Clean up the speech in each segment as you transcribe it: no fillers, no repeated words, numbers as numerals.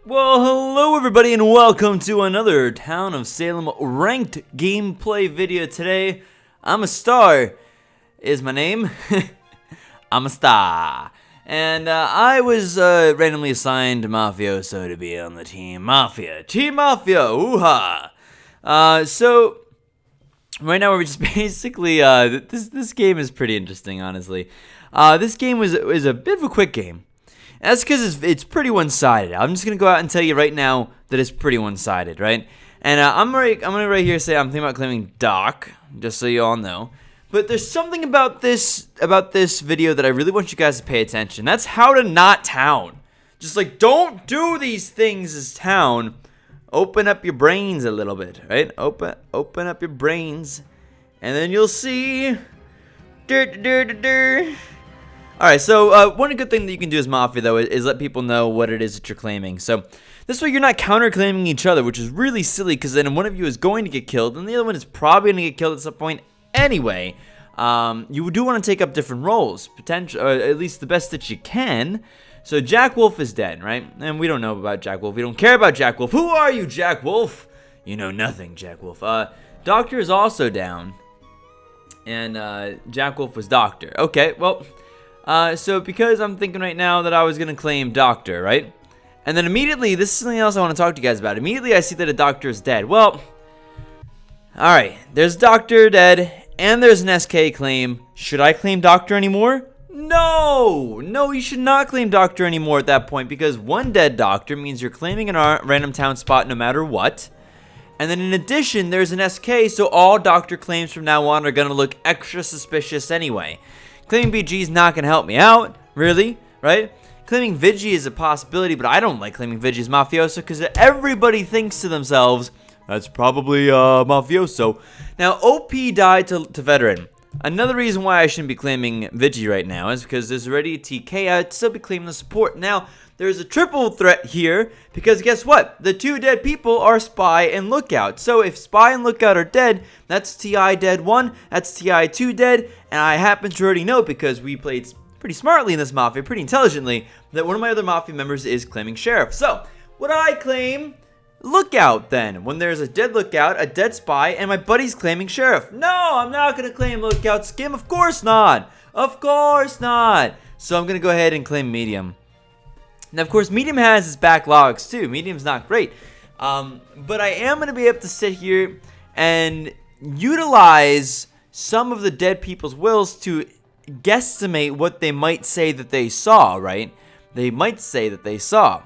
Well, hello everybody and welcome to another Town of Salem Ranked gameplay video. Today, I'm a star is my name. I'm a star. And I was randomly assigned Mafioso to be on the Team Mafia. Team Mafia, ooh-ha! So, right now we're just basically, this game is pretty interesting, honestly. This game is a bit of a quick game. And that's because it's pretty one-sided. I'm just gonna go out and tell you right now that it's pretty one-sided, right? And I'm gonna right here say I'm thinking about claiming Doc, just so you all know. But there's something about this video that I really want you guys to pay attention. That's how to not town. Just like don't do these things as town. Open up your brains a little bit, right? Open up your brains, and then you'll see. Alright, so one good thing that you can do as Mafia, though, is let people know what it is that you're claiming. So this way you're not counter-claiming each other, which is really silly, because then one of you is going to get killed, and the other one is probably going to get killed at some point anyway. You do want to take up different roles, or at least the best that you can. So Jack Wolf is dead, right? And we don't know about Jack Wolf. We don't care about Jack Wolf. Who are you, Jack Wolf? You know nothing, Jack Wolf. Doctor is also down, and Jack Wolf was Doctor. Okay, well... So because I'm thinking right now that I was going to claim Doctor, right? And then immediately, this is something else I want to talk to you guys about. Immediately, I see that a Doctor is dead. Well, alright, there's Doctor dead, and there's an SK claim. Should I claim Doctor anymore? No! No, you should not claim Doctor anymore at that point, because one dead Doctor means you're claiming a random town spot no matter what. And then in addition, there's an SK, so all Doctor claims from now on are going to look extra suspicious anyway. Claiming BG is not going to help me out, really, right? Claiming Vigi is a possibility, but I don't like claiming Vigi as Mafioso because everybody thinks to themselves, that's probably Mafioso. Now, OP died to Veteran. Another reason why I shouldn't be claiming Vigi right now is because there's already a TK. I'd still be claiming the support. Now, there's a triple threat here because guess what? The two dead people are Spy and Lookout. So if Spy and Lookout are dead, that's TI dead 1, that's TI 2 dead, and I happen to already know because we played pretty smartly in this Mafia, pretty intelligently, that one of my other Mafia members is claiming Sheriff. So, would I claim Lookout then? When there's a dead Lookout, a dead Spy, and my buddy's claiming Sheriff. No, I'm not going to claim Lookout Skim. Of course not. Of course not. So I'm going to go ahead and claim Medium. Now, of course, Medium has its backlogs too. Medium's not great. But I am going to be able to sit here and utilize some of the dead people's wills to guesstimate what they might say that they saw, right? They might say that they saw.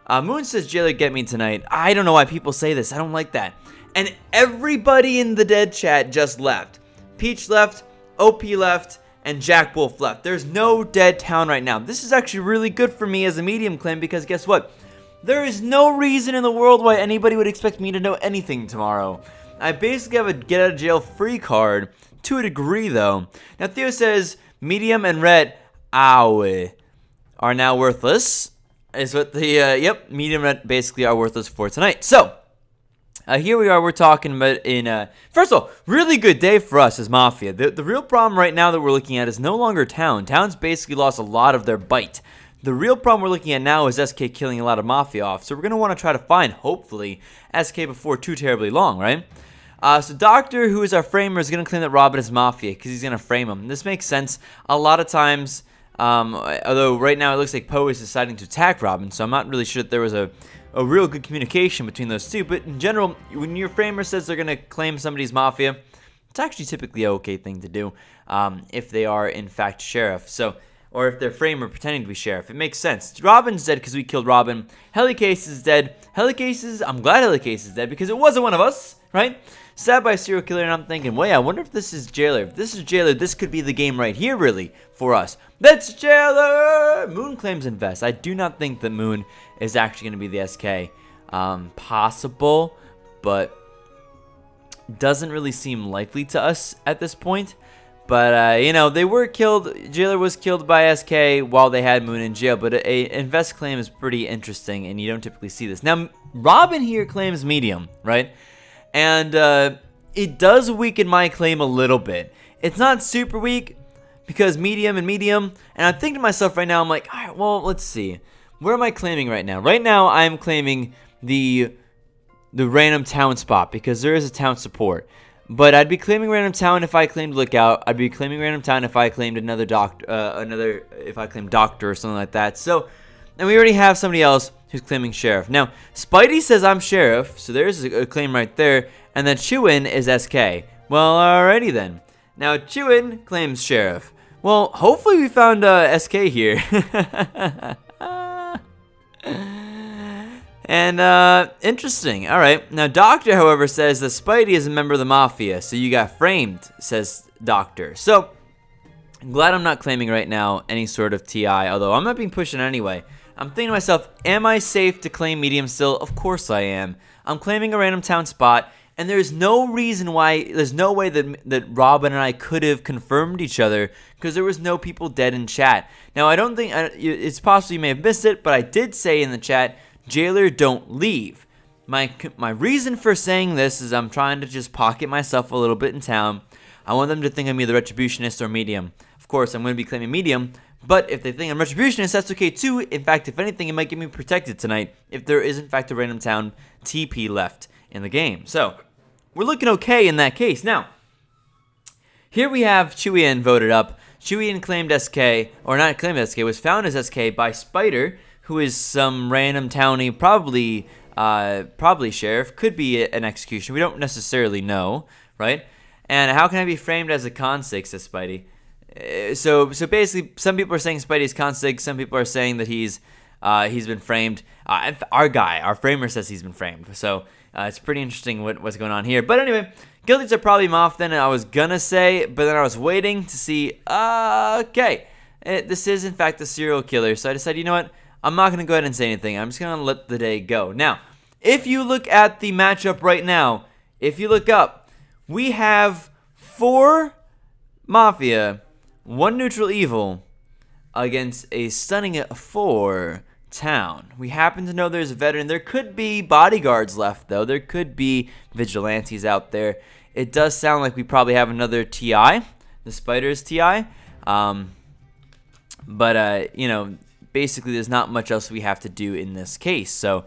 Moon says, Jailer, get me tonight. I don't know why people say this. I don't like that. And everybody in the dead chat just left. Peach left, OP left, and Jack Wolf left. There's no dead town right now. This is actually really good for me as a medium claim because guess what? There is no reason in the world why anybody would expect me to know anything tomorrow. I basically have a get out of jail free card to a degree though. Now Theo says medium and red are now worthless. Is what the yep, medium and red basically are worthless for tonight. So here we are, we're talking about first of all, really good day for us as Mafia. The real problem right now that we're looking at is no longer Town. Town's basically lost a lot of their bite. The real problem we're looking at now is SK killing a lot of Mafia off. So we're going to want to try to find, hopefully, SK before too terribly long, right? So Doctor, who is our framer, is going to claim that Robin is Mafia because he's going to frame him. This makes sense. A lot of times, although right now it looks like Poe is deciding to attack Robin, so I'm not really sure that there was a real good communication between those two. But in general, when your framer says they're going to claim somebody's Mafia, it's actually typically an okay thing to do if they are, in fact, Sheriff. So, or if they're framer pretending to be Sheriff. It makes sense. Robin's dead because we killed Robin. Helicase is dead. Helicase, I'm glad Helicase is dead because it wasn't one of us, right? Stabbed by a serial killer, and I'm thinking, well, yeah, I wonder if this is Jailer. If this is Jailer, this could be the game right here, really, for us. That's Jailer! Moon claims Invest. I do not think that Moon is actually going to be the SK. Possible, but doesn't really seem likely to us at this point. But, you know, they were killed. Jailer was killed by SK while they had Moon in jail. But a Invest claim is pretty interesting, and you don't typically see this. Now, Robin here claims Medium, right? And it does weaken my claim a little bit. It's not super weak because medium, and I'm thinking to myself right now, I'm like, all right, well, let's see. What am I claiming right now? Right now, I'm claiming the random town spot because there is a town support. But I'd be claiming random town if I claimed Lookout. I'd be claiming random town if I claimed another doctor, if I claimed doctor or something like that. So, and we already have somebody else who's claiming sheriff. Now, Spidey says I'm sheriff, so there's a claim right there. And then Chewin is SK. Well, alrighty then. Now, Chewin claims sheriff. Well, hopefully we found SK here. And, interesting. Alright. Now, Doctor, however, says that Spidey is a member of the Mafia, so you got framed, says Doctor. So, I'm glad I'm not claiming right now any sort of TI, although I'm not being pushed in anyway. I'm thinking to myself, am I safe to claim medium still? Of course I am. I'm claiming a random town spot, and there's no reason why, there's no way that Robin and I could have confirmed each other, because there was no people dead in chat. Now, I don't think, it's possible you may have missed it, but I did say in the chat, Jailer, don't leave. My reason for saying this is I'm trying to just pocket myself a little bit in town. I want them to think I'm either Retributionist or Medium. Of course, I'm going to be claiming Medium, but if they think I'm Retributionist, that's okay too. In fact, if anything, it might get me protected tonight if there is in fact a random town TP left in the game. So, we're looking okay in that case. Now, here we have Chewian voted up. Chewian claimed SK, or not claimed SK, was found as SK by Spider, who is some random townie, probably sheriff, could be an executioner. We don't necessarily know, right? And how can I be framed as a con-sig, says Spidey. So basically, some people are saying Spidey's con-sig, some people are saying that he's been framed. Our framer says he's been framed. So it's pretty interesting what's going on here. But anyway, guilties are probably Moff then, I was gonna say, but then I was waiting to see, okay, this is in fact a serial killer. So I decided, you know what? I'm not going to go ahead and say anything. I'm just going to let the day go. Now, if you look at the matchup right now, if you look up, we have 4 Mafia, 1 Neutral Evil against a stunning 4 Town. We happen to know there's a veteran. There could be bodyguards left, though. There could be vigilantes out there. It does sound like we probably have another TI, the Spider's TI. But, you know, basically there's not much else we have to do in this case. So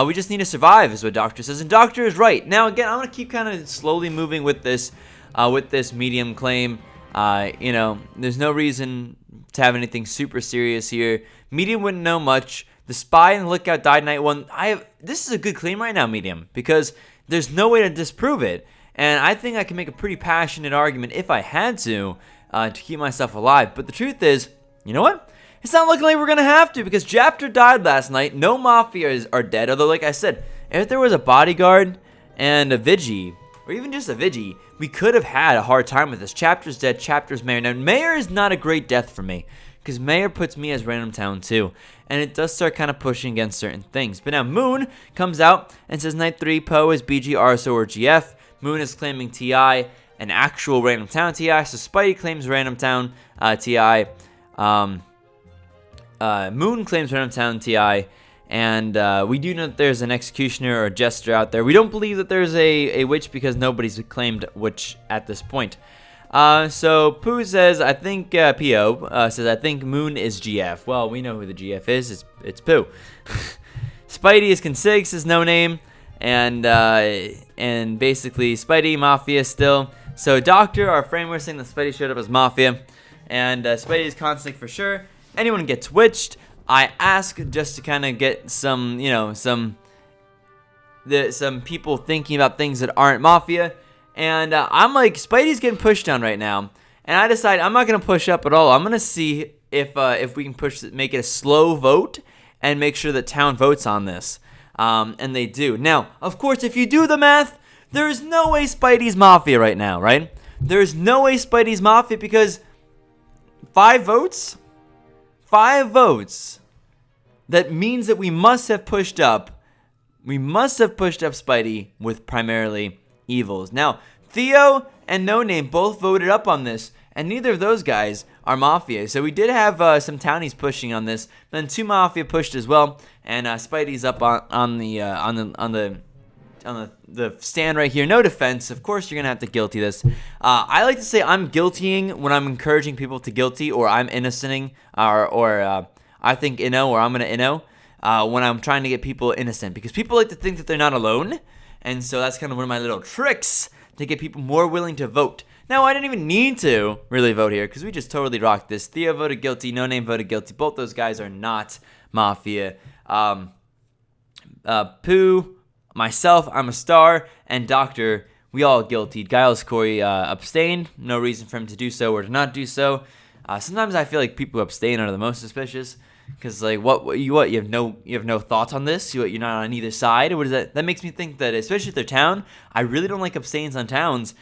we just need to survive is what Doctor says, and Doctor is right. Now again, I'm going to keep kind of slowly moving with this medium claim. You know, there's no reason to have anything super serious here. Medium wouldn't know much. The spy and the lookout died night 1. This is a good claim right now, Medium, because there's no way to disprove it, and I think I can make a pretty passionate argument if I had to keep myself alive. But the truth is, you know what? It's not looking like we're going to have to, because Chapter died last night. No Mafias are dead, although, like I said, if there was a bodyguard and a Vigi, or even just a Vigi, we could have had a hard time with this. Chapter's dead, Chapter's Mayor. Now, Mayor is not a great death for me, because Mayor puts me as Random Town too, and it does start kind of pushing against certain things. But now Moon comes out and says Night 3, Poe is BG, RSO, or GF. Moon is claiming TI, an actual Random Town TI, so Spidey claims Random Town TI. Moon claims Random Town TI, and we do know that there's an executioner or a jester out there. We don't believe that there's a witch because nobody's claimed witch at this point. So Pooh says, I think, P.O. Says, I think Moon is GF. Well, we know who the GF is. It's Pooh. Spidey is Consig, says no name, and basically Spidey, Mafia still. So Doctor, our framework, saying that Spidey showed up as Mafia, and Spidey is Consig for sure. Anyone gets witched, I ask just to kind of get some, you know, some people thinking about things that aren't Mafia. And I'm like, Spidey's getting pushed down right now, and I decide I'm not gonna push up at all. I'm gonna see if we can make it a slow vote and make sure that town votes on this. And they do. Now, of course, if you do the math, there is no way Spidey's Mafia right now, right? There's no way Spidey's Mafia because 5 votes. 5 votes. That means that we must have pushed up. We must have pushed up Spidey with primarily evils. Now, Theo and No Name both voted up on this, and neither of those guys are Mafia. So we did have some townies pushing on this. Then 2 Mafia pushed as well, and Spidey's up on the stand right here. No defense. Of course, you're gonna have to guilty this. I like to say I'm guiltying when I'm encouraging people to guilty, or I'm innocenting, or I think inno, or I'm going to inno when I'm trying to get people innocent, because people like to think that they're not alone, and so that's kind of one of my little tricks to get people more willing to vote. Now, I didn't even need to really vote here because we just totally rocked this. Theo voted guilty. No Name voted guilty. Both those guys are not Mafia. Pooh, myself, I'm a star, and Doctor, we all guilty. Giles Corey abstained. No reason for him to do so or to not do so. Sometimes I feel like people who abstain are the most suspicious, because like you have no thoughts on this. You're not on either side. What is that? That makes me think that, especially if they're town, I really don't like abstains on towns,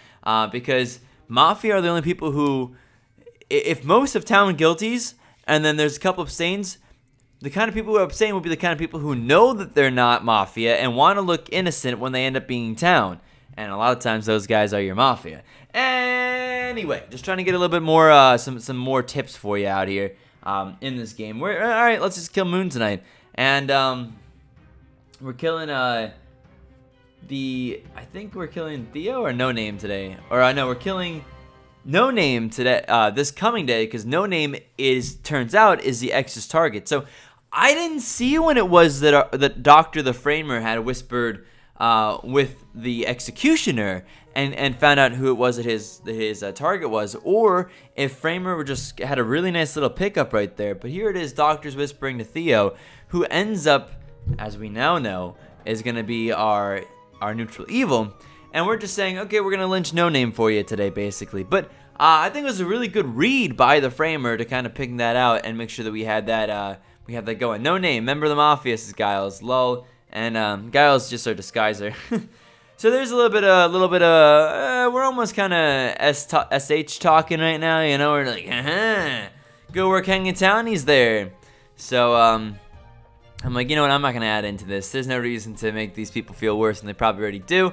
because Mafia are the only people who, if most of town guilties and then there's a couple abstains, the kind of people who abstain will be the kind of people who know that they're not Mafia and want to look innocent when they end up being town. And a lot of times those guys are your Mafia. Anyway, just trying to get a little bit more, some more tips for you out here in this game. All right, let's just kill Moon tonight. And we're killing I think we're killing Theo or No Name today. Or no, we're killing No Name today, this coming day, because No Name turns out is the X's target. So I didn't see when it was that Dr. the Framer had whispered with the Executioner and found out who it was that his target was, or if Framer just had a really nice little pickup right there. But here it is, Doctor's whispering to Theo, who ends up, as we now know, is going to be our neutral evil. And we're just saying, okay, we're going to lynch No Name for you today, basically. But I think it was a really good read by the Framer to kind of pick that out and make sure that we had that going. No Name, member of the Mafia, says Giles, lol. And Giles just our disguiser. So there's a little bit of, we're almost kind of SH talking right now, you know. We're like, go work hanging townies there. So I'm like, you know what, I'm not going to add into this. There's no reason to make these people feel worse than they probably already do.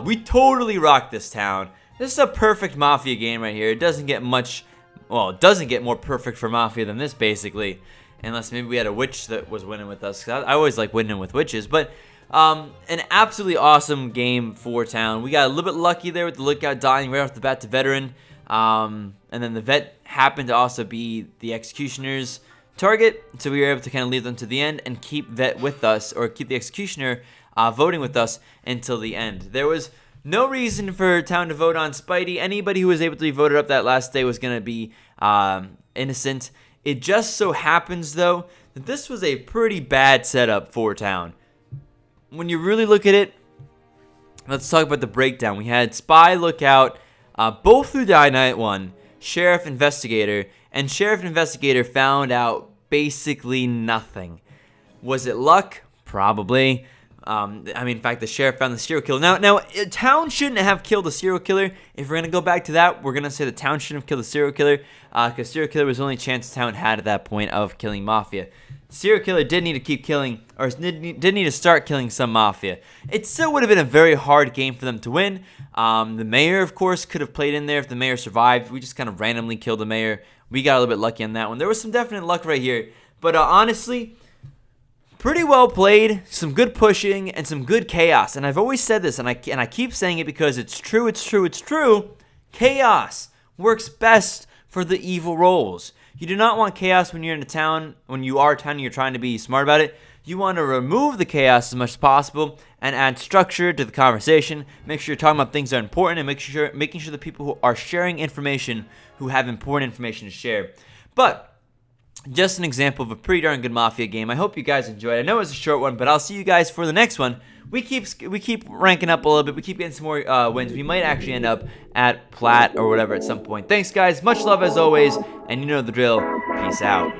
We totally rock this town. This is a perfect Mafia game right here. It doesn't get much, well, it doesn't get more perfect for Mafia than this, basically. Unless maybe we had a witch that was winning with us. I always like winning with witches. But an absolutely awesome game for town. We got a little bit lucky there with the lookout dying right off the bat to veteran. And then the vet happened to also be the Executioner's target. So we were able to kind of leave them to the end and keep vet with us, or keep the Executioner voting with us until the end. There was no reason for town to vote on Spidey. Anybody who was able to be voted up that last day was going to be innocent. It just so happens, though, that this was a pretty bad setup for town. When you really look at it, let's talk about the breakdown. We had Spy, Lookout, both who died night one, Sheriff, Investigator, and Sheriff and Investigator found out basically nothing. Was it luck? Probably. In fact, the sheriff found the serial killer. Now, town shouldn't have killed the serial killer. If we're going to go back to that, we're going to say the town shouldn't have killed the serial killer, because serial killer was the only chance town had at that point of killing Mafia. Serial killer did need to keep killing, or did need to start killing some Mafia. It still would have been a very hard game for them to win. The mayor, of course, could have played in there if the mayor survived. We just kind of randomly killed the mayor. We got a little bit lucky on that one. There was some definite luck right here. But honestly, pretty well played, some good pushing, and some good chaos. And I've always said this, and I keep saying it because it's true. Chaos works best for the evil roles. You do not want chaos when you're in a town, when you are a town and you're trying to be smart about it. You want to remove the chaos as much as possible and add structure to the conversation. Make sure you're talking about things that are important, and making sure the people who are sharing information, who have important information to share. But just an example of a pretty darn good Mafia game. I hope you guys enjoyed. I know it's a short one, but I'll see you guys for the next one. We keep ranking up a little bit. We keep getting some more wins. We might actually end up at Plat or whatever at some point. Thanks, guys. Much love as always, and you know the drill. Peace out.